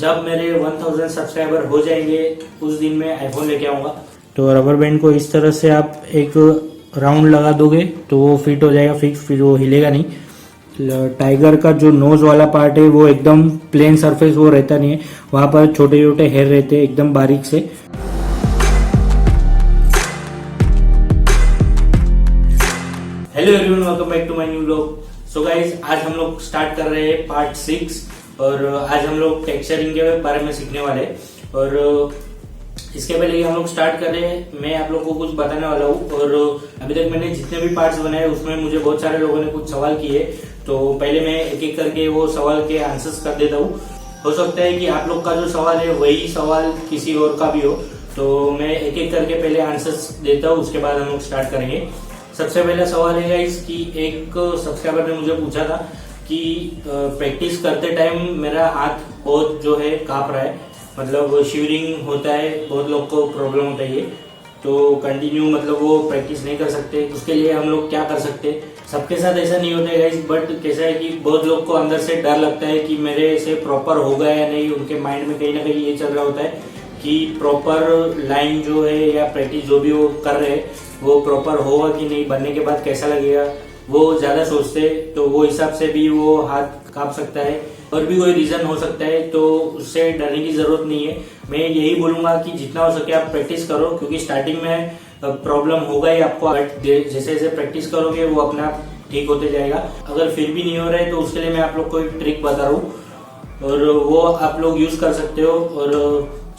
जब मेरे 1000 सब्सक्राइबर हो जाएंगे उस दिन मैं आईफोन लेके आऊँगा। तो रबर बैंड को इस तरह से आप एक राउंड लगा दोगे तो वो फिट हो जाएगा फिक्स, फिर वो हिलेगा नहीं। टाइगर का जो नोज वाला पार्ट है वो एकदम प्लेन सरफेस वो रहता नहीं है, वहाँ पर छोटे छोटे हेयर रहते हैं एकदम बारीक से। Hello everyone, welcome back to my new vlog. So guys, आज हम लोग स्टार्ट कर रहे हैं पार्ट 6 और आज हम लोग टेक्सचरिंग के बारे में सीखने वाले हैं। और इसके पहले ही हम लोग स्टार्ट कर रहे हैं, मैं आप लोग को कुछ बताने वाला हूँ। और अभी तक मैंने जितने भी पार्ट्स बनाए उसमें मुझे बहुत सारे लोगों ने कुछ सवाल किए, तो पहले मैं एक एक करके वो सवाल के आंसर्स कर देता हूँ। हो सकता है कि आप लोग का जो सवाल है वही सवाल किसी और का भी हो, तो मैं एक एक करके पहले आंसर्स देता हूँ, उसके बाद हम लोग स्टार्ट करेंगे। सबसे पहला सवाल है गाइस कि एक सब्सक्राइबर ने मुझे पूछा था कि प्रैक्टिस करते टाइम मेरा हाथ बहुत जो है कांप रहा है, मतलब शिवरिंग होता है, बहुत लोग को प्रॉब्लम होता है ये, तो कंटिन्यू मतलब वो प्रैक्टिस नहीं कर सकते। उसके लिए हम लोग क्या कर सकते? सबके साथ ऐसा नहीं होता है गाइस, बट कैसा है कि बहुत लोग को अंदर से डर लगता है कि मेरे से प्रॉपर होगा या नहीं। उनके माइंड में कहीं ना कहीं ये चल रहा होता है कि प्रॉपर लाइन जो है या प्रैक्टिस जो भी वो कर रहे हैं वो प्रॉपर होगा कि नहीं, बनने के बाद कैसा लगेगा, वो ज्यादा सोचते, तो वो हिसाब से भी वो हाथ कांप सकता है। और भी कोई रीजन हो सकता है, तो उससे डरने की जरूरत नहीं है। मैं यही बोलूंगा कि जितना हो सके आप प्रैक्टिस करो, क्योंकि स्टार्टिंग में प्रॉब्लम होगा ही आपको, बट जैसे जैसे प्रैक्टिस करोगे वो अपने आप ठीक होते जाएगा। अगर फिर भी नहीं हो रहा है तो उसके लिए मैं आप लोग को एक ट्रिक बता रहा हूँ और वो आप लोग यूज कर सकते हो। और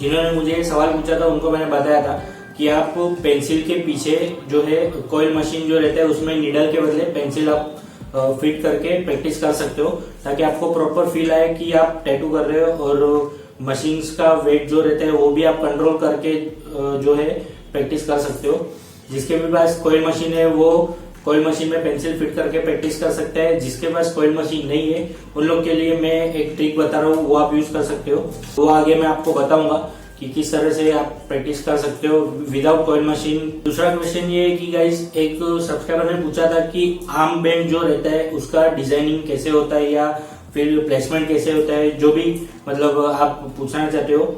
जिन्होंने मुझे सवाल पूछा था उनको मैंने बताया था कि आप पेंसिल के पीछे जो है कॉइल मशीन जो रहता है उसमें निडल के बदले पेंसिल आप फिट करके प्रैक्टिस कर सकते हो, ताकि आपको प्रॉपर फील आए कि आप टैटू कर रहे हो। और मशीन्स का वेट जो रहता है वो भी आप कंट्रोल करके जो है प्रैक्टिस कर सकते हो। जिसके भी पास कॉइल मशीन है वो कॉइल मशीन में पेंसिल फिट करके प्रैक्टिस कर सकता है। जिसके पास कॉइल मशीन नहीं है उन लोग के लिए मैं एक ट्रिक बता रहा हूँ, वो आप यूज कर सकते हो। वो आगे मैं आपको बताऊंगा कि किस तरह से आप प्रैक्टिस कर सकते हो विदाउट कॉइल मशीन। दूसरा क्वेश्चन ये है कि गाइस, एक सब्सक्राइबर ने पूछा था कि आर्म बैंड जो रहता है उसका डिजाइनिंग कैसे होता है या फिर प्लेसमेंट कैसे होता है, जो भी मतलब आप पूछना चाहते हो।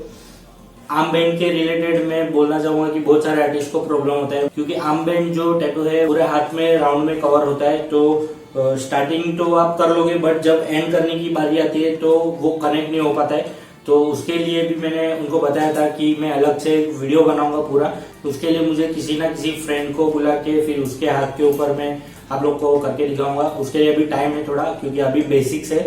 आर्म बैंड के रिलेटेड मैं बोलना चाहूंगा कि बहुत सारे आर्टिस्ट को प्रॉब्लम होता है, क्योंकि आर्म बैंड जो टैटू है पूरे हाथ में राउंड में कवर होता है। तो स्टार्टिंग तो आप कर लोगे, बट जब एंड करने की बारी आती है तो वो कनेक्ट नहीं हो पाता है। तो उसके लिए भी मैंने उनको बताया था कि मैं अलग से वीडियो बनाऊंगा पूरा। तो उसके लिए मुझे किसी ना किसी फ्रेंड को बुला के फिर उसके हाथ के ऊपर मैं आप लोग को करके दिखाऊंगा। उसके लिए अभी टाइम है थोड़ा, क्योंकि अभी बेसिक्स है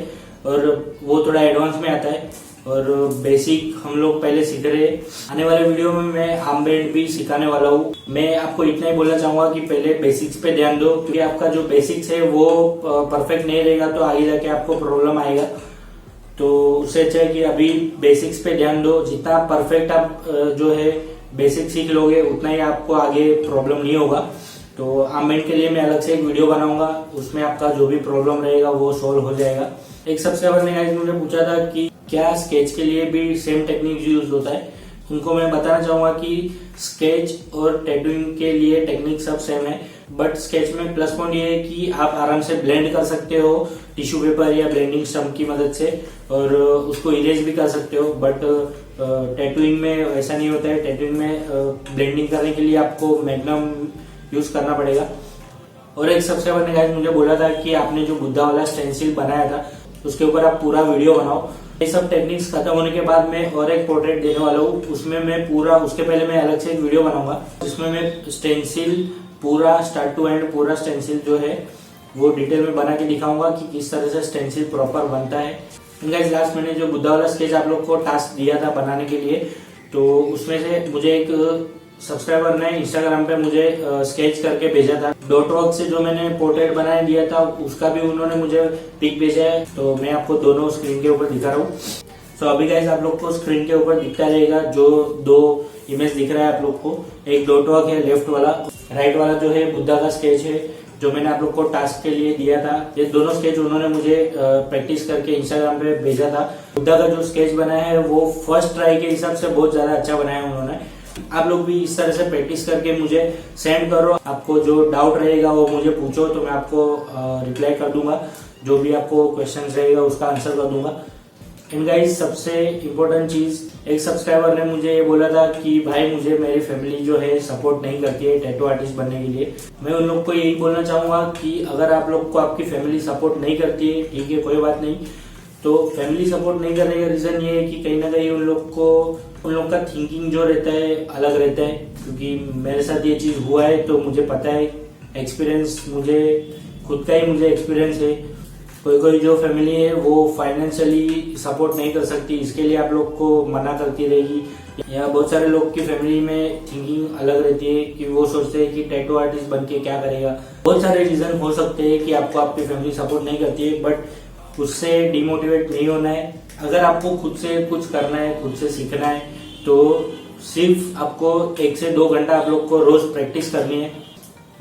और वो थोड़ा एडवांस में आता है। और बेसिक हम लोग पहले सीख रहे हैं। आने वाले वीडियो में मैं आर्म बैंड भी सिखाने वाला हूँ। मैं आपको इतना ही बोलना चाहूंगा कि पहले बेसिक्स पे ध्यान दो, क्योंकि आपका जो बेसिक्स है वो परफेक्ट नहीं रहेगा तो आगे जाके आपको प्रॉब्लम आएगा। तो उससे अच्छा है कि अभी बेसिक्स पे ध्यान दो। जितना परफेक्ट आप जो है बेसिक सीख लोगे उतना ही आपको आगे प्रॉब्लम नहीं होगा। तो आर्म बैंड के लिए मैं अलग से एक वीडियो बनाऊंगा, उसमें आपका जो भी प्रॉब्लम रहेगा वो सॉल्व हो जाएगा। एक सब्सक्राइबर ने गाइस मुझे पूछा था कि क्या स्केच के लिए भी सेम टेक्निक यूज होता है। उनको मैं बताना चाहूंगा कि स्केच और टैटूइंग के लिए टेक्निक सब सेम है, बट स्केच में प्लस पॉइंट ये है कि आप आराम से ब्लेंड कर सकते हो टिश्यू पेपर या ब्लेंडिंग स्टम्प की मदद से, और उसको इरेज भी कर सकते हो। बट टैटूइंग में ऐसा नहीं होता है। टैटूइंग में ब्लेंडिंग करने के लिए आपको मैग्नम यूज करना पड़ेगा। और एक सब्सक्राइबर ने गाइस मुझे बोला था कि आपने जो बुद्धा वाला स्टेंसिल बनाया था उसके ऊपर आप पूरा वीडियो बनाओ। ये सब टेक्निक्स खत्म होने के बाद मैं और एक पोर्ट्रेट देने वाला हूँ, उसमें मैं पूरा, उसके पहले मैं अलग से एक वीडियो बनाऊंगा जिसमें मैं स्टेंसिल पूरा स्टार्ट टू एंड पूरा स्टेंसिल जो है वो डिटेल में बना के दिखाऊंगा कि किस तरह से स्टेंसिल प्रॉपर बनता है। गाइस, लास्ट मैंने जो बुद्धा वाला स्केच आप लोग को टास्क दिया था बनाने के लिए, तो उसमें से मुझे एक सब्सक्राइबर ने इंस्टाग्राम पे मुझे स्केच करके भेजा था। डॉट वर्क से जो मैंने पोर्ट्रेट बनाया दिया था उसका भी उन्होंने मुझे पिक भेजा है, तो मैं आपको दोनों स्क्रीन के ऊपर दिखा रहा हूँ। तो अभी गाइस आप लोग को स्क्रीन के ऊपर दिखता रहेगा जो दो इमेज दिख रहा है आप लोग को। एक डॉट वर्क है लेफ्ट वाला, राइट वाला जो है बुद्धा का स्केच है जो मैंने आप लोग को टास्क के लिए दिया था। ये दोनों स्केच उन्होंने मुझे प्रैक्टिस करके इंस्टाग्राम पे भेजा था। बुद्धा का जो स्केच बनाया है वो फर्स्ट ट्राई के हिसाब से बहुत ज्यादा अच्छा बनाया उन्होंने। आप लोग भी इस तरह से प्रैक्टिस करके मुझे सेंड करो। आपको जो डाउट रहेगा वो मुझे पूछो, तो मैं आपको रिप्लाई कर दूंगा। जो भी आपको क्वेश्चन रहेगा उसका आंसर कर दूंगा। एंड गाइस सबसे इम्पोर्टेंट चीज, एक सब्सक्राइबर ने मुझे ये बोला था कि भाई मुझे मेरी फैमिली जो है सपोर्ट नहीं करती है टैटू आर्टिस्ट बनने के लिए। मैं उन लोग को यही बोलना चाहूंगा कि अगर आप लोग को आपकी फैमिली सपोर्ट नहीं करती है, ठीक है कोई बात नहीं, तो फैमिली सपोर्ट नहीं करने का रीजन ये है कि कहीं ना कहीं उन लोग का थिंकिंग जो रहता है अलग रहता है। क्योंकि मेरे साथ ये चीज हुआ है तो मुझे पता है, एक्सपीरियंस मुझे खुद का ही मुझे एक्सपीरियंस है। कोई जो फैमिली है वो फाइनेंशियली सपोर्ट नहीं कर सकती, इसके लिए आप लोग को मना करती रहेगी। या बहुत सारे लोग की फैमिली में थिंकिंग अलग रहती है कि वो सोचते हैं कि टैटू आर्टिस्ट बन के क्या करेगा। बहुत सारे रीजन हो सकते हैं कि आपको आपकी फैमिली सपोर्ट नहीं करती है, बट उससे डिमोटिवेट नहीं होना है। अगर आपको खुद से कुछ करना है, खुद से सीखना है, तो सिर्फ आपको 1 से 2 घंटा आप लोग को रोज प्रैक्टिस करनी है।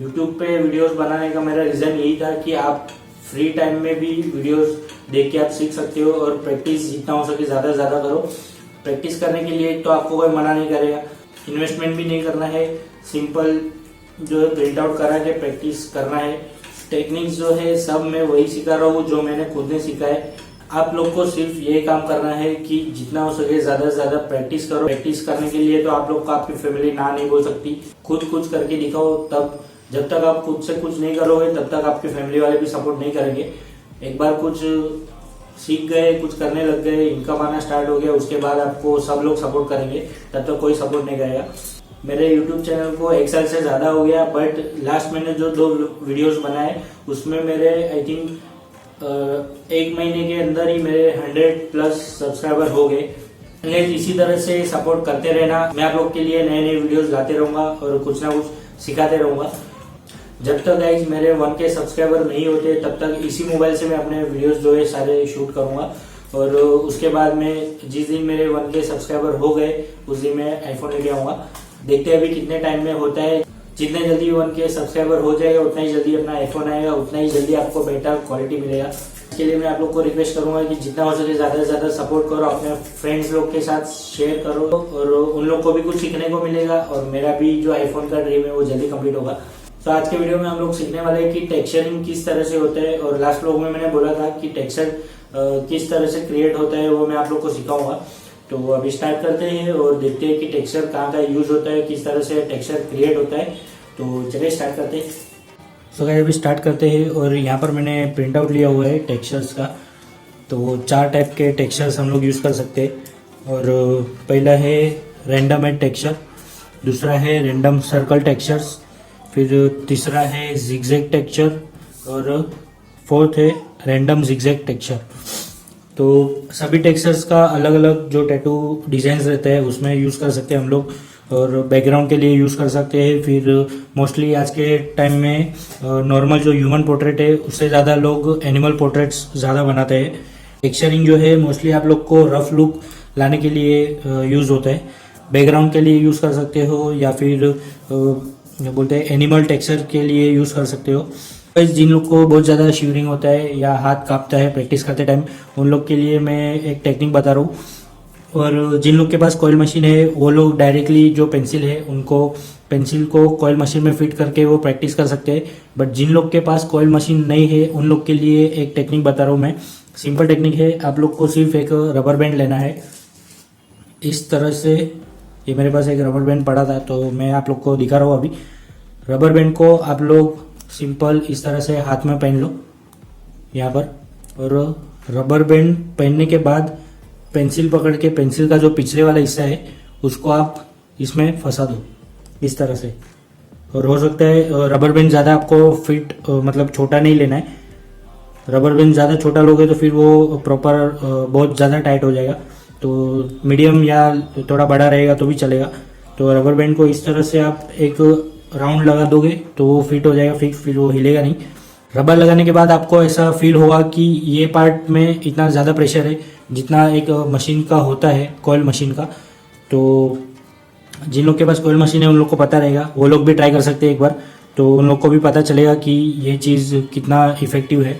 यूट्यूब पे वीडियोस बनाने का मेरा रीजन यही था कि आप फ्री टाइम में भी वीडियोस देख के आप सीख सकते हो और प्रैक्टिस जितना हो सके ज्यादा से ज्यादा करो। प्रैक्टिस करने के लिए तो आपको कोई मना नहीं करेगा, इन्वेस्टमेंट भी नहीं करना है, सिंपल जो है प्रिंट आउट करा के प्रैक्टिस करना है। टेक्निक्स जो है सब मैं वही सिखा रहा हूँ जो मैंने खुद ने सीखा है। आप लोग को सिर्फ ये काम करना है कि जितना हो सके ज्यादा से ज्यादा प्रैक्टिस करो। प्रैक्टिस करने के लिए तो आप लोग को आपकी फैमिली ना नहीं बोल सकती, खुद कुछ करके दिखाओ। तब जब तक आप खुद से कुछ नहीं करोगे तब तक आपके फैमिली वाले भी सपोर्ट नहीं करेंगे। एक बार कुछ सीख गए, कुछ करने लग गए, इनकम आना स्टार्ट हो गया, उसके बाद आपको सब लोग सपोर्ट करेंगे, तब तक कोई सपोर्ट नहीं करेगा। मेरे YouTube चैनल को 1 साल से ज्यादा हो गया, बट लास्ट मैंने जो 2 वीडियोस बनाए उसमें मेरे आई थिंक 1 महीने के अंदर ही मेरे 100+ सब्सक्राइबर हो गए। इसी तरह से सपोर्ट करते रहना। मैं आप लोग के लिए नए नए वीडियोस लाते रहूंगा और कुछ ना कुछ सिखाते रहूंगा। जब तक गाइज मेरे 1K सब्सक्राइबर नहीं होते तब तक इसी मोबाइल से मैं अपने वीडियोस जो है सारे शूट करूंगा। और उसके बाद में जिस दिन मेरे 1K सब्सक्राइबर हो गए उस दिन मैं आईफोन लेके आऊंगा। देखते हैं अभी कितने टाइम में होता है। जितने जल्दी 1K सब्सक्राइबर हो जाएगा उतना ही जल्दी अपना आईफोन आएगा, उतना ही जल्दी आपको बेटर क्वालिटी मिलेगा। इसके लिए मैं आप लोग को रिक्वेस्ट करूंगा कि जितना हो सके ज्यादा से ज्यादा सपोर्ट करो, अपने फ्रेंड्स लोग के साथ शेयर करो और उन लोग को भी कुछ सीखने को मिलेगा और मेरा भी जो आईफोन का ड्रीम है वो जल्दी कंप्लीट होगा। तो आज के वीडियो में हम लोग सीखने वाले हैं कि टेक्सचरिंग किस तरह से होता है, और लास्ट व्लॉग में मैंने बोला था कि टेक्सचर किस तरह से क्रिएट होता है वो मैं आप लोग को सिखाऊंगा। तो अभी स्टार्ट करते हैं और देखते हैं कि टेक्सचर कहाँ का यूज होता है, किस तरह से टेक्सचर क्रिएट होता है। तो चलिए स्टार्ट करते हैं। तो गाइस अभी स्टार्ट करते हैं। और यहाँ पर मैंने प्रिंट आउट लिया हुआ है टेक्सचर्स का। तो 4 टाइप के टेक्सचर्स हम लोग यूज़ कर सकते हैं। और पहला है रैंडम एड टेक्सचर, दूसरा है रैंडम सर्कल टेक्सचर्स, फिर तीसरा है जिगजैग टेक्सचर और 4th है रैंडम जिगजैग टेक्सचर। तो सभी टेक्सचर्स का अलग अलग जो टैटू डिजाइन रहते हैं उसमें यूज़ कर सकते हैं हम लोग, और बैकग्राउंड के लिए यूज़ कर सकते हैं। फिर मोस्टली आज के टाइम में नॉर्मल जो ह्यूमन पोर्ट्रेट है उससे ज़्यादा लोग एनिमल पोर्ट्रेट्स ज़्यादा बनाते हैं। टेक्सचरिंग जो है मोस्टली आप लोग को रफ लुक लाने के लिए यूज़ होता है। बैकग्राउंड के लिए यूज़ कर सकते हो या फिर बोलते हैं एनिमल टेक्सचर के लिए यूज़ कर सकते हो। जिन लोग को बहुत ज़्यादा शिवरिंग होता है या हाथ कांपता है प्रैक्टिस करते टाइम, उन लोग के लिए मैं एक टेक्निक बता रहा हूँ। और जिन लोग के पास कॉइल मशीन है वो लोग डायरेक्टली जो पेंसिल है उनको पेंसिल को कॉइल मशीन में फिट करके वो प्रैक्टिस कर सकते हैं। बट जिन लोग के पास कॉइल मशीन नहीं है उन लोग के लिए एक टेक्निक बता रहा हूँ मैं। सिंपल टेक्निक है, आप लोग को सिर्फ एक रबर बैंड लेना है इस तरह से। ये मेरे पास एक रबर बैंड पड़ा था तो मैं आप लोग को दिखा रहा हूँ अभी। रबर बैंड को आप लोग सिंपल इस तरह से हाथ में पहन लो यहाँ पर, और रबर बैंड पहनने के बाद पेंसिल पकड़ के पेंसिल का जो पिछले वाला हिस्सा है उसको आप इसमें फंसा दो इस तरह से। और हो सकता है रबर बैंड ज़्यादा आपको फिट मतलब छोटा नहीं लेना है। रबर बैंड ज़्यादा छोटा लोगे तो फिर वो प्रॉपर बहुत ज़्यादा टाइट हो जाएगा। तो मीडियम या थोड़ा बड़ा रहेगा तो भी चलेगा। तो रबर बैंड को इस तरह से आप एक राउंड लगा दोगे तो वो फिट हो जाएगा फिक्स, फिर वो हिलेगा नहीं। रबर लगाने के बाद आपको ऐसा फील होगा कि ये पार्ट में इतना ज़्यादा प्रेशर है जितना एक मशीन का होता है, कॉइल मशीन का। तो जिन लोग के पास कॉइल मशीन है उन लोग को पता रहेगा, वो लोग भी ट्राई कर सकते हैं एक बार, तो उन लोग को भी पता चलेगा कि ये चीज़ कितना इफेक्टिव है।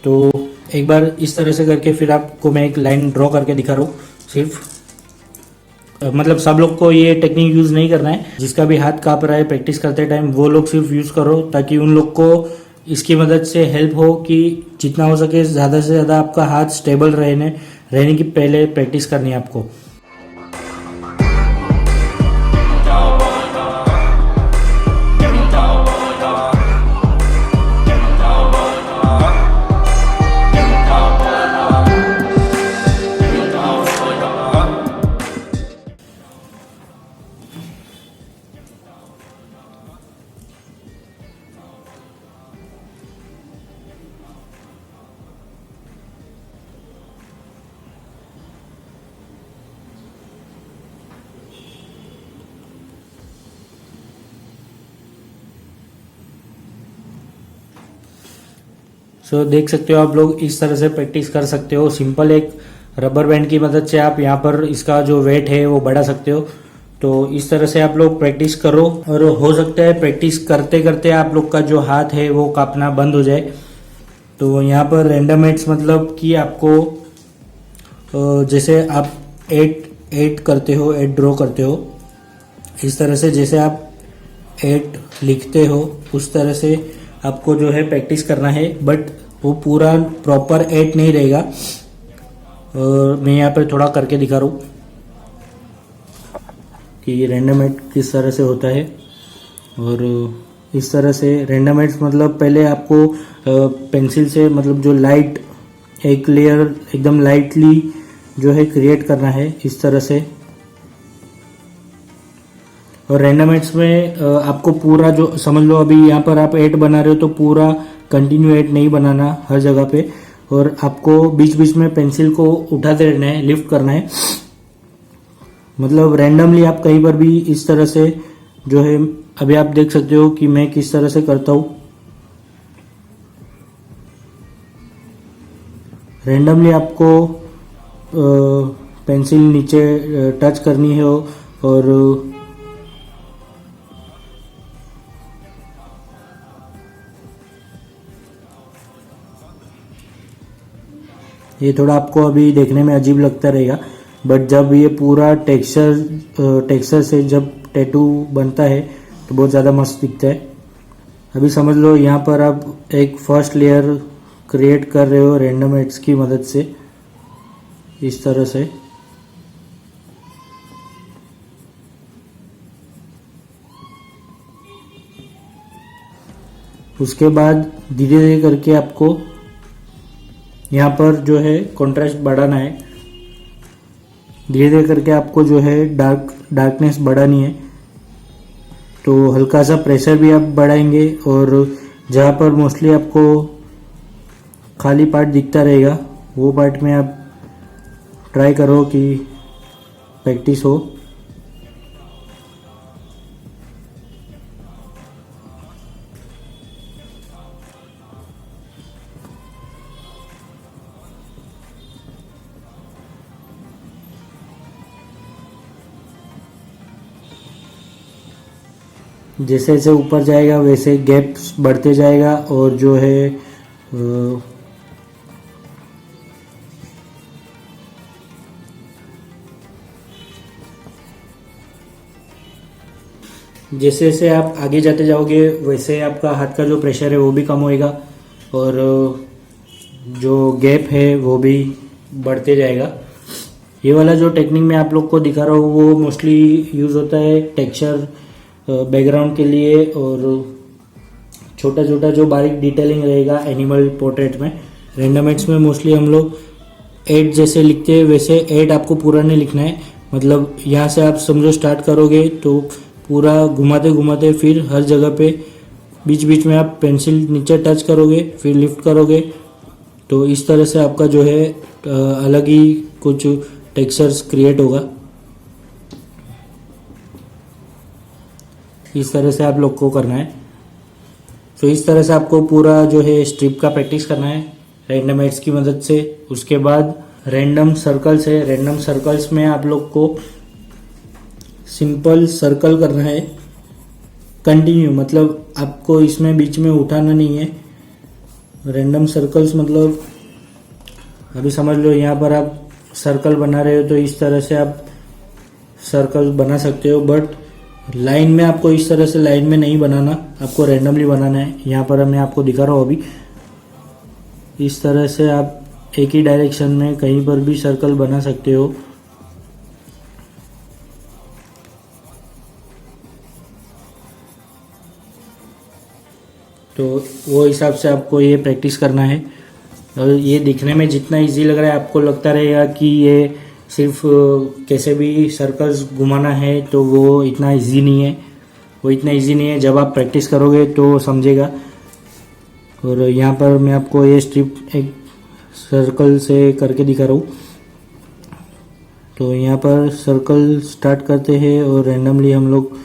तो एक बार इस तरह से करके फिर आपको मैं एक लाइन ड्रॉ करके दिखा रहा हूँ। सिर्फ मतलब सब लोग को ये टेक्निक यूज़ नहीं करना है। जिसका भी हाथ काँप रहा है प्रैक्टिस करते टाइम वो लोग सिर्फ यूज़ करो, ताकि उन लोग को इसकी मदद से हेल्प हो कि जितना हो सके ज़्यादा से ज़्यादा आपका हाथ स्टेबल रहने रहने की पहले प्रैक्टिस करनी है आपको। देख सकते हो आप लोग, इस तरह से प्रैक्टिस कर सकते हो। सिंपल एक रबर बैंड की मदद से आप यहाँ पर इसका जो वेट है वो बढ़ा सकते हो। तो इस तरह से आप लोग प्रैक्टिस करो, और हो सकता है प्रैक्टिस करते करते आप लोग का जो हाथ है वो कांपना बंद हो जाए। तो यहाँ पर रैंडम एड्स मतलब कि आपको जैसे आप एट करते हो, एट ड्रॉ करते हो, इस तरह से जैसे आप एट लिखते हो उस तरह से आपको जो है प्रैक्टिस करना है। बट वो पूरा प्रॉपर एट नहीं रहेगा। और मैं यहाँ पर थोड़ा करके दिखा रहा हूँ कि रैंडम एट किस तरह से होता है। और इस तरह से रैंडम एड्स मतलब पहले आपको पेंसिल से मतलब जो लाइट एक लेयर एकदम लाइटली जो है क्रिएट करना है इस तरह से। और रैंडम एड्स में आपको पूरा जो समझ लो, अभी यहाँ पर आप एट बना रहे हो तो पूरा कंटिन्यू एट नहीं बनाना हर जगह पे, और आपको बीच बीच में पेंसिल को उठाते रहना है, लिफ्ट करना है। मतलब रैंडमली आप कहीं पर भी इस तरह से जो है, अभी आप देख सकते हो कि मैं किस तरह से करता हूँ। रैंडमली आपको पेंसिल नीचे टच करनी है और ये थोड़ा आपको अभी देखने में अजीब लगता रहेगा, बट जब ये पूरा टेक्सचर से जब टैटू बनता है तो बहुत ज़्यादा मस्त दिखता है। अभी समझ लो यहाँ पर आप एक फर्स्ट लेयर क्रिएट कर रहे हो रैंडम एड्स की मदद से इस तरह से। उसके बाद धीरे धीरे करके आपको यहाँ पर जो है कॉन्ट्रास्ट बढ़ाना है। धीरे धीरे करके आपको जो है डार्कनेस बढ़ानी है। तो हल्का सा प्रेशर भी आप बढ़ाएंगे, और जहाँ पर मोस्टली आपको खाली पार्ट दिखता रहेगा वो पार्ट में आप ट्राई करो कि प्रैक्टिस हो। जैसे जैसे ऊपर जाएगा वैसे गैप्स बढ़ते जाएगा, और जो है जैसे जैसे आप आगे जाते जाओगे वैसे आपका हाथ का जो प्रेशर है वो भी कम होएगा, और जो गैप है वो भी बढ़ते जाएगा। ये वाला जो टेक्निक मैं आप लोग को दिखा रहा हूँ वो मोस्टली यूज़ होता है टेक्सचर बैकग्राउंड के लिए, और छोटा छोटा जो बारीक डिटेलिंग रहेगा एनिमल पोर्ट्रेट में। रैंडम एड्स में मोस्टली हम लोग एट जैसे लिखते हैं वैसे एट आपको पूरा नहीं लिखना है। मतलब यहाँ से आप समझो स्टार्ट करोगे तो पूरा घुमाते घुमाते फिर हर जगह पे बीच बीच में आप पेंसिल नीचे टच करोगे, फिर लिफ्ट करोगे। तो इस तरह से आपका जो है अलग ही कुछ टेक्सचर्स क्रिएट होगा। इस तरह से आप लोग को करना है। तो इस तरह से आपको पूरा जो है स्ट्रिप का प्रैक्टिस करना है रैंडम एड्स की मदद से। उसके बाद रैंडम सर्कल्स है। रैंडम सर्कल्स में आप लोग को सिंपल सर्कल करना है कंटिन्यू, मतलब आपको इसमें बीच में उठाना नहीं है। रैंडम सर्कल्स मतलब अभी समझ लो यहाँ पर आप सर्कल बना रहे हो तो इस तरह से आप सर्कल बना सकते हो, बट लाइन में आपको इस तरह से लाइन में नहीं बनाना, आपको रैंडमली बनाना है। यहाँ पर मैं आपको दिखा रहा हूँ अभी। इस तरह से आप एक ही डायरेक्शन में कहीं पर भी सर्कल बना सकते हो। तो वो हिसाब से आपको ये प्रैक्टिस करना है। और ये दिखने में जितना इजी लग रहा है आपको लगता रहेगा कि ये सिर्फ कैसे भी सर्कल्स घुमाना है, तो वो इतना इजी नहीं है। वो इतना इजी नहीं है, जब आप प्रैक्टिस करोगे तो समझेगा। और यहाँ पर मैं आपको ये स्ट्रिप एक सर्कल से करके दिखा रहा हूँ। तो यहाँ पर सर्कल स्टार्ट करते हैं और रैंडमली हम लोग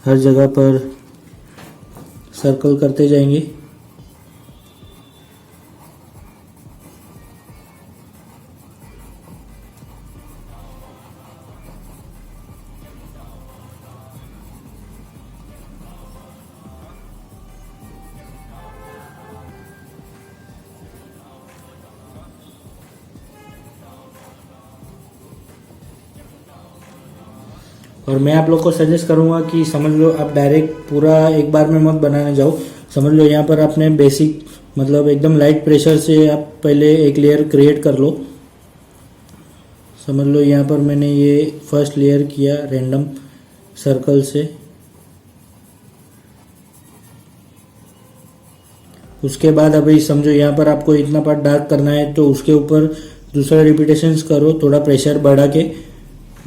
हर जगह पर सर्कल करते जाएंगे। और मैं आप लोग को सजेस्ट करूंगा कि समझ लो, आप डायरेक्ट पूरा एक बार में मत बनाने जाओ। समझ लो यहाँ पर आपने बेसिक मतलब एकदम लाइट प्रेशर से आप पहले एक लेयर क्रिएट कर लो। समझ लो यहाँ पर मैंने ये फर्स्ट लेयर किया रैंडम सर्कल से। उसके बाद अभी समझो यहाँ पर आपको इतना पार्ट डार्क करना है, तो उसके ऊपर दूसरा रिपीटेशंस करो थोड़ा प्रेशर बढ़ा के।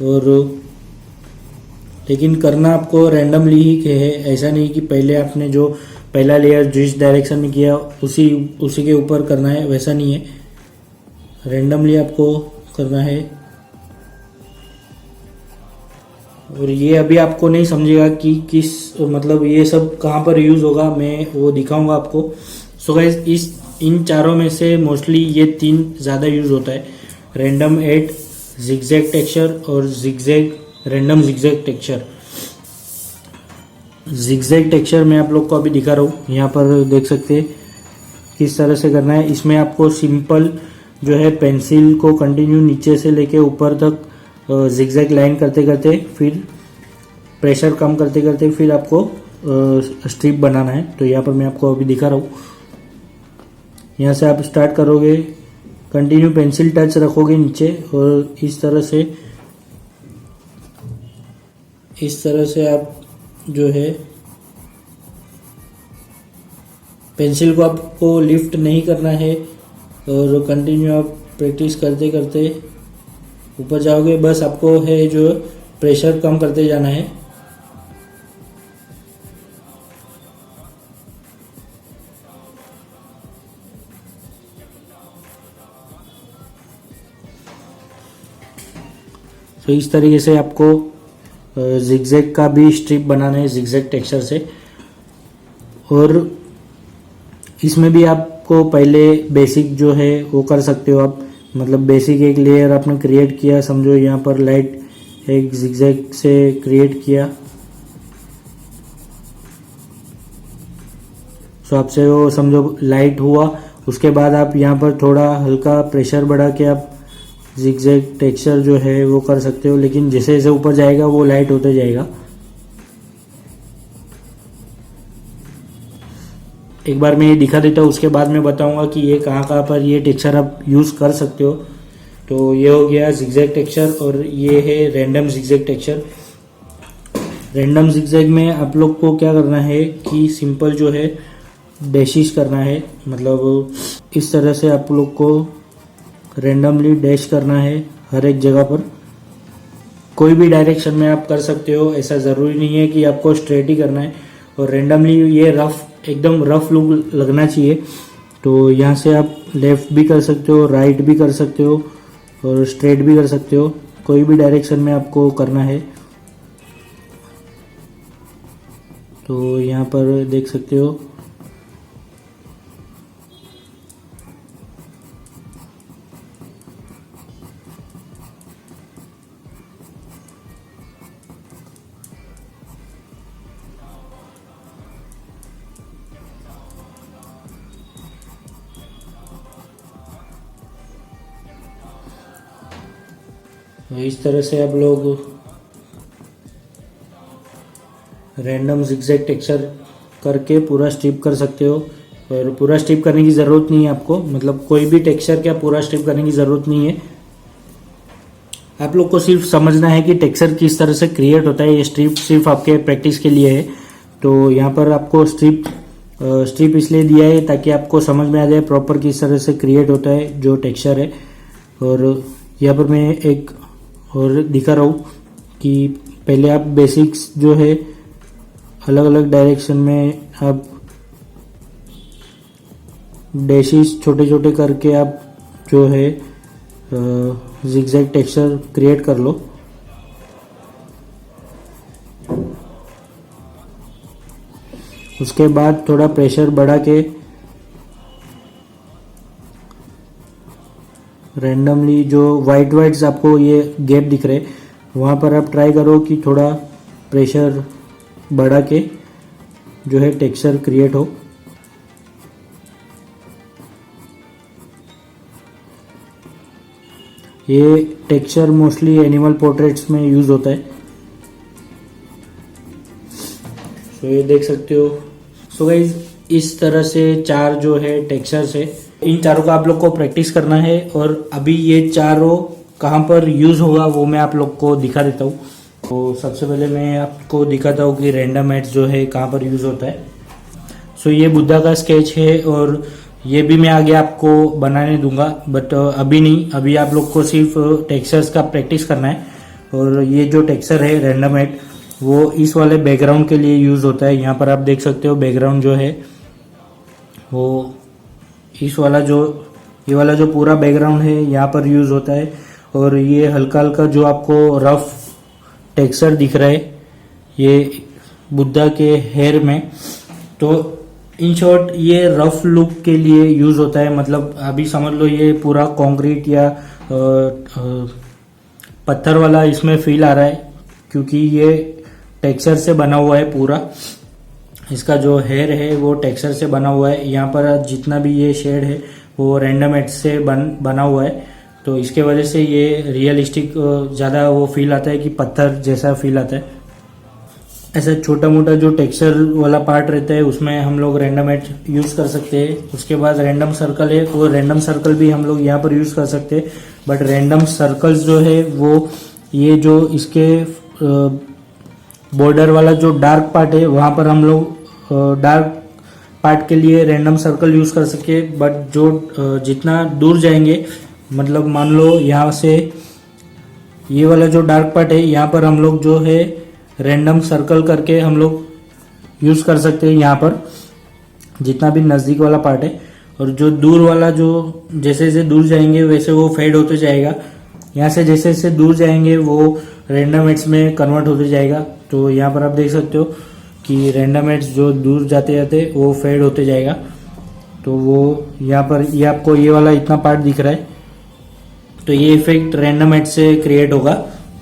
और लेकिन करना आपको रैंडमली ही है, ऐसा नहीं कि पहले आपने जो पहला लेयर जिस डायरेक्शन में किया उसी के ऊपर करना है, वैसा नहीं है। रैंडमली आपको करना है। और ये अभी आपको नहीं समझेगा कि किस मतलब ये सब कहाँ पर यूज़ होगा, मैं वो दिखाऊंगा आपको। सो गाइस, इन चारों में से मोस्टली ये तीन ज़्यादा यूज़ होता है, रैंडम एड, जिगजैग टेक्सचर और zigzag random zigzag texture. Zigzag texture मैं आप लोग को अभी दिखा रहा हूँ। यहाँ पर देख सकते हैं किस तरह से करना है। इसमें आपको सिंपल जो है पेंसिल को कंटिन्यू नीचे से लेके ऊपर तक जिगजैग लाइन करते करते, फिर प्रेशर कम करते करते फिर आपको स्ट्रिप बनाना है। तो यहाँ पर मैं आपको अभी दिखा रहा हूँ। यहाँ से आप स्टार्ट करोगे, कंटिन्यू पेंसिल टच रखोगे नीचे और इस तरह से आप जो है पेंसिल को आपको लिफ्ट नहीं करना है और कंटिन्यू आप प्रैक्टिस करते करते ऊपर जाओगे। बस आपको है जो प्रेशर कम करते जाना है। तो इस तरीके से आपको जिगजैग का भी स्ट्रिप बनाना है जिगजैग टेक्सचर से। और इसमें भी आपको पहले बेसिक जो है वो कर सकते हो आप। मतलब बेसिक एक लेयर आपने क्रिएट किया, समझो यहाँ पर लाइट एक जिगजैग से क्रिएट किया। सो आपसे वो समझो लाइट हुआ। उसके बाद आप यहाँ पर थोड़ा हल्का प्रेशर बढ़ा के आप जिगजैग टेक्सचर जो है वो कर सकते हो, लेकिन जैसे जैसे ऊपर जाएगा वो लाइट होते जाएगा। एक बार मैं ये दिखा देता हूँ, उसके बाद मैं बताऊंगा कि ये कहाँ पर ये टेक्सचर आप यूज़ कर सकते हो। तो ये हो गया जिगजैग टेक्सचर और ये है random zigzag texture. Random zigzag में आप लोग को क्या करना है कि सिंपल जो है डैशिश करना है। मतलब इस तरह से आप लोग को रैंडमली डैश करना है हर एक जगह पर। कोई भी डायरेक्शन में आप कर सकते हो, ऐसा ज़रूरी नहीं है कि आपको स्ट्रेट ही करना है। और रैंडमली ये एकदम रफ लुक लगना चाहिए। तो यहाँ से आप लेफ़्ट भी कर सकते हो, राइट भी कर सकते हो और स्ट्रेट भी कर सकते हो। कोई भी डायरेक्शन में आपको करना है। तो यहाँ पर देख सकते हो इस तरह से आप लोग रैंडम जिगजैग टेक्सचर करके पूरा स्ट्रिप कर सकते हो। और पूरा स्ट्रिप करने की ज़रूरत नहीं है आपको, मतलब कोई भी टेक्सचर क्या पूरा स्ट्रिप करने की ज़रूरत नहीं है। आप लोग को सिर्फ समझना है कि टेक्सचर किस तरह से क्रिएट होता है। ये स्ट्रिप सिर्फ आपके प्रैक्टिस के लिए है। तो यहाँ पर आपको स्ट्रिप इसलिए दिया है ताकि आपको समझ में आ जाए प्रॉपर किस तरह से क्रिएट होता है जो टेक्सचर है। और यहाँ पर मैं एक और दिखा रहा हूँ कि पहले आप बेसिक्स जो है अलग अलग डायरेक्शन में आप डैशेस छोटे छोटे करके आप जो है जिगजैग टेक्सचर क्रिएट कर लो। उसके बाद थोड़ा प्रेशर बढ़ा के रैंडमली जो वाइट्स आपको ये गैप दिख रहे वहाँ पर आप ट्राई करो कि थोड़ा प्रेशर बढ़ा के जो है टेक्सचर क्रिएट हो। ये टेक्सचर मोस्टली एनिमल पोर्ट्रेट्स में यूज होता है। तो ये देख सकते हो। सो गाइज इस तरह से 4 जो है टेक्सचर्स है, इन चारों का आप लोग को प्रैक्टिस करना है। और अभी ये चारों कहाँ पर यूज होगा वो मैं आप लोग को दिखा देता हूँ। तो सबसे पहले मैं आपको दिखाता हूँ कि रैंडम एड्स जो है कहाँ पर यूज होता है। सो ये बुद्धा का स्केच है और ये भी मैं आगे आपको बनाने दूंगा, बट अभी नहीं। अभी आप लोग को सिर्फ टेक्सचर्स का प्रैक्टिस करना है। और ये जो टेक्सचर है रैंडम एड वो इस वाले बैकग्राउंड के लिए यूज होता है। यहाँ पर आप देख सकते हो बैकग्राउंड जो है वो इस वाला ये वाला जो पूरा बैकग्राउंड है यहाँ पर यूज होता है। और ये हल्का हल्का जो आपको रफ टेक्सचर दिख रहा है ये बुद्धा के हेयर में, तो इन शॉर्ट ये रफ लुक के लिए यूज होता है। मतलब अभी समझ लो ये पूरा कंक्रीट या पत्थर वाला इसमें फील आ रहा है क्योंकि ये टेक्सचर से बना हुआ है। पूरा इसका जो हेयर है वो टेक्सचर से बना हुआ है। यहाँ पर जितना भी ये शेड है वो रैंडम एड से बना हुआ है। तो इसके वजह से ये रियलिस्टिक ज़्यादा वो फील आता है कि पत्थर जैसा फील आता है। ऐसा छोटा मोटा जो टेक्सचर वाला पार्ट रहता है उसमें हम लोग रैंडम एड यूज़ कर सकते हैं। उसके बाद रैंडम सर्कल है, वो रैंडम सर्कल भी हम लोग यहाँ पर यूज़ कर सकते हैं। बट रैंडम सर्कल्स जो है वो ये जो इसके बॉर्डर वाला जो डार्क पार्ट है वहाँ पर हम लोग डार्क पार्ट के लिए रैंडम सर्कल यूज़ कर सके। बट जो जितना दूर जाएंगे, मतलब मान लो यहाँ से ये वाला जो डार्क पार्ट है यहाँ पर हम लोग जो है रैंडम सर्कल करके हम लोग यूज़ कर सकते हैं यहाँ पर जितना भी नज़दीक वाला पार्ट है। और जो दूर वाला जो जैसे जैसे दूर जाएंगे वैसे वो फेड होते जाएगा। यहाँ से जैसे जैसे दूर जाएंगे वो रैंडम एड्स में कन्वर्ट होते जाएगा। तो यहाँ पर आप देख सकते हो कि रैंडम एड्स जो दूर जाते जाते वो फेड होते जाएगा। तो वो यहाँ पर ये आपको ये वाला इतना पार्ट दिख रहा है, तो ये इफेक्ट रैंडम एड से क्रिएट होगा।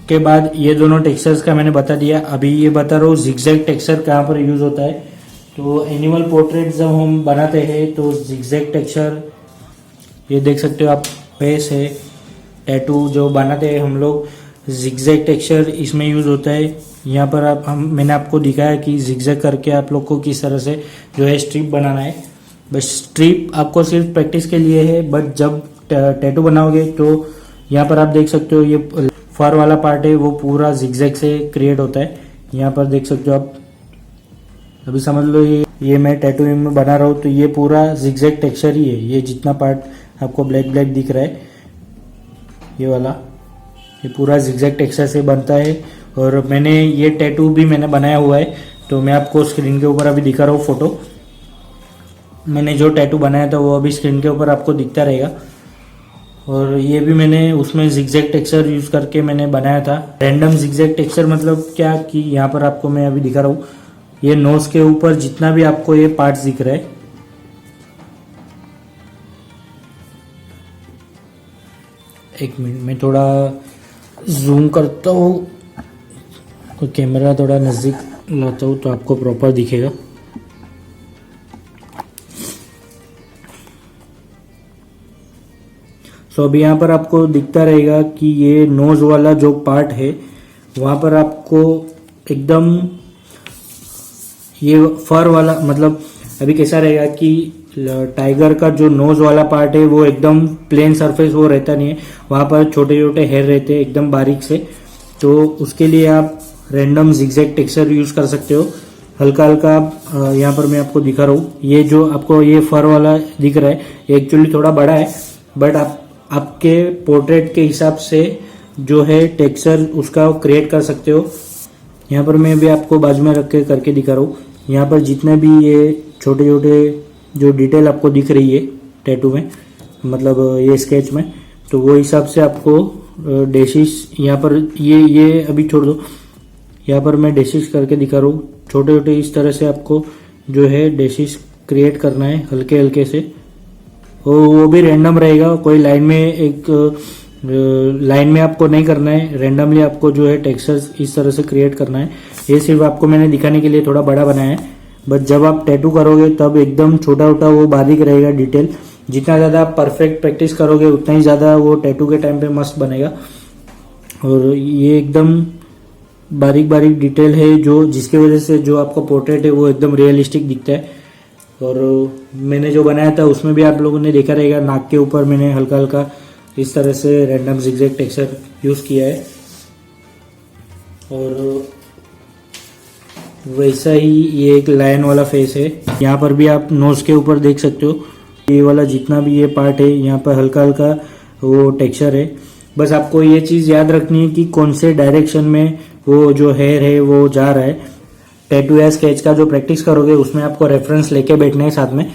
के बाद ये दोनों टेक्सचर्स का मैंने बता दिया। अभी ये बता रहा हूँ जिगजैग टेक्सचर कहाँ पर यूज होता है। तो एनिमल पोर्ट्रेट जब हम बनाते हैं तो जिगजैग टेक्सचर ये देख सकते हो आप, फेस है, टैटू जो बनाते हैं हम लोग, जिगजैग टेक्सचर इसमें यूज होता है। यहाँ पर मैंने आपको दिखाया कि जिगजैग करके आप लोग को किस तरह से जो है स्ट्रिप बनाना है। बस स्ट्रिप आपको सिर्फ प्रैक्टिस के लिए है, बट जब टैटू बनाओगे तो यहाँ पर आप देख सकते हो ये फर वाला पार्ट है वो पूरा जिगजैग से क्रिएट होता है। यहाँ पर देख सकते हो आप। अभी समझ लो ये मैं टैटू में बना रहा हूँ तो ये पूरा जिगजैग टेक्सचर ही है। ये जितना पार्ट आपको ब्लैक ब्लैक दिख रहा है ये वाला, ये पूरा जिगजैग टेक्सचर से बनता है। और मैंने ये टैटू भी मैंने बनाया हुआ है, तो मैं आपको स्क्रीन के ऊपर अभी दिखा रहा हूँ फोटो। मैंने जो टैटू बनाया था वो अभी स्क्रीन के ऊपर आपको दिखता रहेगा। और ये भी मैंने उसमें जिगजैग टेक्सचर यूज करके मैंने बनाया था। रैंडम जिगजैग टेक्सचर मतलब क्या कि यहाँ पर आपको मैं अभी दिखा रहा हूँ, ये नोज के ऊपर जितना भी आपको ये पार्ट्स दिख रहा है, एक मिनट में थोड़ा जूम करता हूँ, कैमरा थोड़ा नज़दीक लाता हूँ तो आपको प्रॉपर दिखेगा। तो अभी यहाँ पर आपको दिखता रहेगा कि ये नोज वाला जो पार्ट है वहाँ पर आपको एकदम ये फर वाला, मतलब अभी कैसा रहेगा कि टाइगर का जो नोज वाला पार्ट है वो एकदम प्लेन सरफेस वो रहता नहीं है, वहां पर छोटे छोटे हेयर रहते हैं एकदम बारीक से। तो उसके लिए आप रैंडम जिगजैग टेक्सचर यूज कर सकते हो। हल्का हल्का यहाँ पर मैं आपको दिखा रहा हूँ, ये जो आपको ये फर वाला दिख रहा है ये एक्चुअली थोड़ा बड़ा है, बट आपके पोर्ट्रेट के हिसाब से जो है टेक्सचर उसका क्रिएट कर सकते हो। यहाँ पर मैं भी आपको बाजू में रख के करके दिखा रहा हूँ। यहाँ पर जितने भी ये छोटे छोटे जो डिटेल आपको दिख रही है टैटू में, मतलब ये स्केच में, तो वो हिसाब से आपको डैशिश यहाँ पर ये अभी छोड़ दो, यहाँ पर मैं डैशिश करके दिखा रहा हूँ। छोटे छोटे इस तरह से आपको जो है डैशिश क्रिएट करना है हल्के हल्के से, और वो भी रैंडम रहेगा। कोई लाइन में आपको नहीं करना है, रैंडमली आपको जो है टेक्सचर्स इस तरह से क्रिएट करना है। ये सिर्फ आपको मैंने दिखाने के लिए थोड़ा बड़ा बनाया है, बट जब आप टैटू करोगे तब एकदम छोटा छोटा वो बारीक रहेगा डिटेल। जितना ज़्यादा आप परफेक्ट प्रैक्टिस करोगे उतना ही ज़्यादा वो टैटू के टाइम पे मस्त बनेगा। और ये एकदम बारीक बारीक डिटेल है जो जिसकी वजह से जो आपका पोर्ट्रेट है वो एकदम रियलिस्टिक दिखता है। और मैंने जो बनाया था उसमें भी आप लोगों ने देखा रहेगा, नाक के ऊपर मैंने हल्का हल्का इस तरह से रैंडम जिगजैग टेक्सचर यूज़ किया है। और वैसा ही ये एक लायन वाला फेस है, यहाँ पर भी आप नोज के ऊपर देख सकते हो। ये वाला जितना भी ये पार्ट है यहाँ पर हल्का हल्का वो टेक्सचर है। बस आपको ये चीज़ याद रखनी है कि कौन से डायरेक्शन में वो जो हेयर है वो जा रहा है। टैटू या स्केच का जो प्रैक्टिस करोगे उसमें आपको रेफरेंस लेके बैठना है साथ में,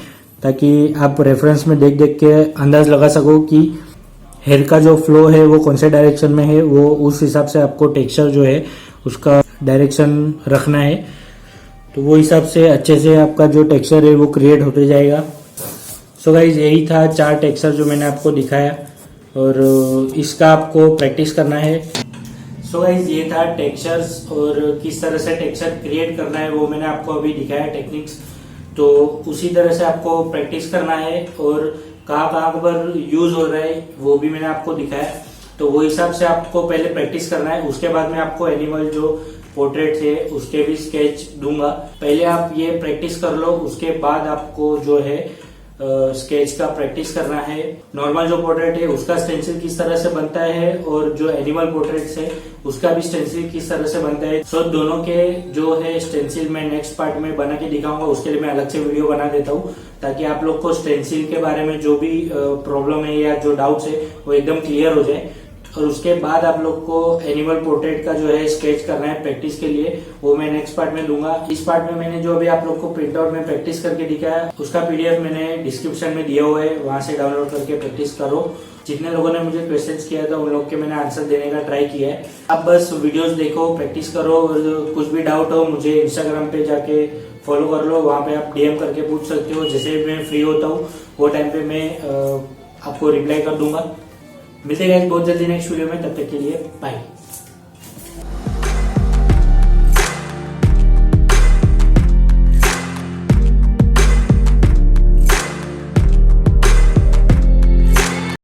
ताकि आप रेफरेंस में देख देख के अंदाज लगा सको कि हेयर का जो फ्लो है वो कौन से डायरेक्शन में है, वो उस हिसाब से आपको टेक्सचर जो है उसका डायरेक्शन रखना है। तो वो हिसाब से अच्छे से आपका जो टेक्सचर है वो क्रिएट होते जाएगा। सो गाइज यही था 4 टेक्सचर जो मैंने आपको दिखाया, और इसका आपको प्रैक्टिस करना है। सो गाइज ये था टेक्सचर्स, और किस तरह से टेक्सचर क्रिएट करना है वो मैंने आपको अभी दिखाया टेक्निक्स। तो उसी तरह से आपको प्रैक्टिस करना है, और कहाँ कहाँ पर यूज हो रहा है वो भी मैंने आपको दिखाया। तो वो हिसाब से आपको पहले प्रैक्टिस करना है, उसके बाद में आपको एनिमल जो पोर्ट्रेट है उसके भी स्केच दूंगा। पहले आप ये प्रैक्टिस कर लो, उसके बाद आपको जो है स्केच का प्रैक्टिस करना है। नॉर्मल जो पोर्ट्रेट है उसका स्टेंसिल किस तरह से बनता है, और जो एनिमल पोर्ट्रेट है उसका भी स्टेंसिल किस तरह से बनता है। सो दोनों के जो है स्टेंसिल मैं नेक्स्ट पार्ट में बना के दिखाऊंगा, उसके लिए मैं अलग से वीडियो बना देता हूँ, ताकि आप लोग को स्टेंसिल के बारे में जो भी प्रॉब्लम है या जो डाउट्स है वो एकदम क्लियर हो जाए। और उसके बाद आप लोग को एनिमल पोर्ट्रेट का जो है स्केच करना है प्रैक्टिस के लिए, वो मैं नेक्स्ट पार्ट में दूंगा। इस पार्ट में मैंने जो अभी आप लोग को प्रिंट आउट में प्रैक्टिस करके दिखाया उसका पीडीएफ मैंने डिस्क्रिप्शन में दिया हुआ है, वहां से डाउनलोड करके प्रैक्टिस करो। जितने लोगों ने मुझे क्वेश्चंस किया था उन लोग के मैंने आंसर देने का ट्राई किया है। आप बस वीडियोस देखो, प्रैक्टिस करो, और कुछ भी डाउट हो मुझे इंस्टाग्राम पे जाके फॉलो कर लो, वहां पे आप डीएम करके पूछ सकते हो। जैसे मैं फ्री होता हूँ वो टाइम पे मैं आपको रिप्लाई कर दूंगा। मिलते हैं बहुत जल्दी नेक्स्ट वीडियो में, तब तक के लिए बाय।